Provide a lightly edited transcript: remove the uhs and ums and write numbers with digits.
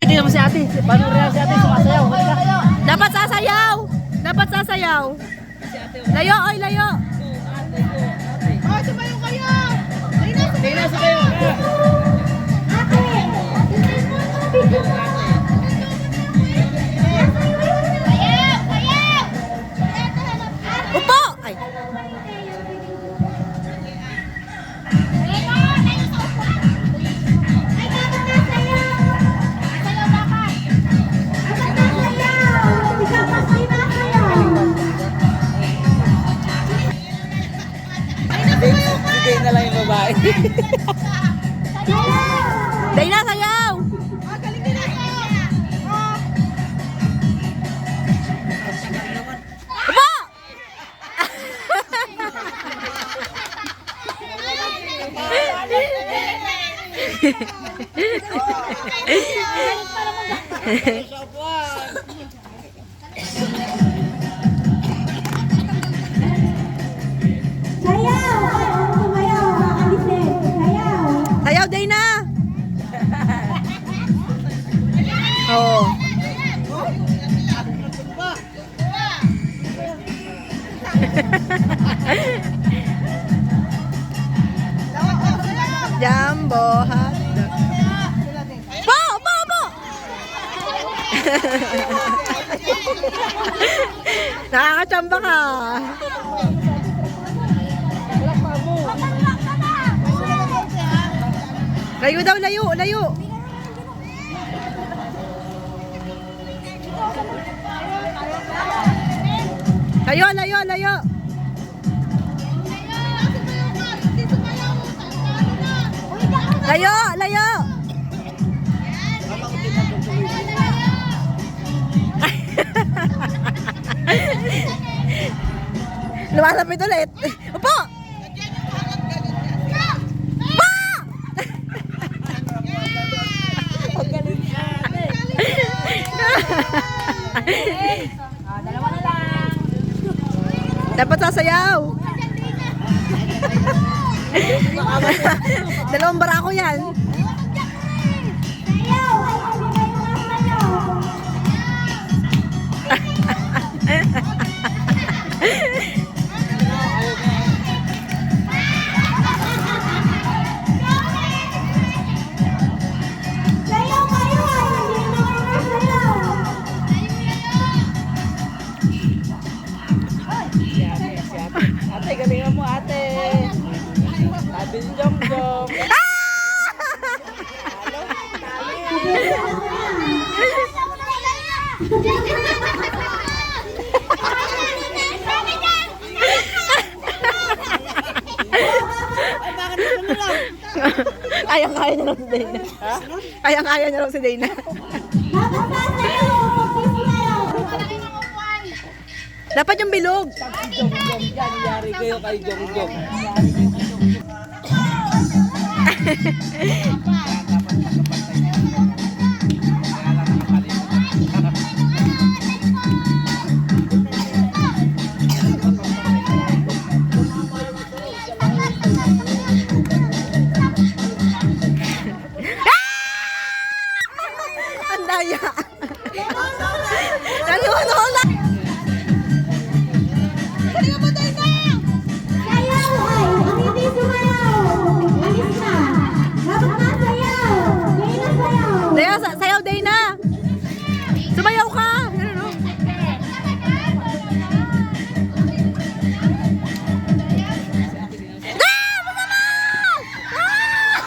tingnan mo si ate. Paano rin si ate sumasayaw? Halika. Dapat sasayaw! Dapat sasayaw! Layo, oy, layo! Oh, sumayo kayo! Tingnan sa kayo. Upo! Ay! Sige na lang yung babae. Dayna, sayaw! Upo! Sayaw, Dayna! Oo. Jumbo hotdog. Po! Po! Po! Nakakachamba ka. Layo daw, layo, layo. Layo, layo, layo. Layo, layo. Lumalapit ulit. Upo! Dalawa na lang. Dapat sasayaw. Dalawang barako yan. Ate, galingan mo ate. Sabi ni Jom Jom. Kayang-kaya niya lang si Dayna. Kayang-kaya niya lang si Dayna. Dapat yung bilog. Jom Jom yan. Yari kayo kay Jom Jom. Ang daya. Naluhula. Daya, sayaw Dayna. Sumayaw ka. Ah! Mama! Ah!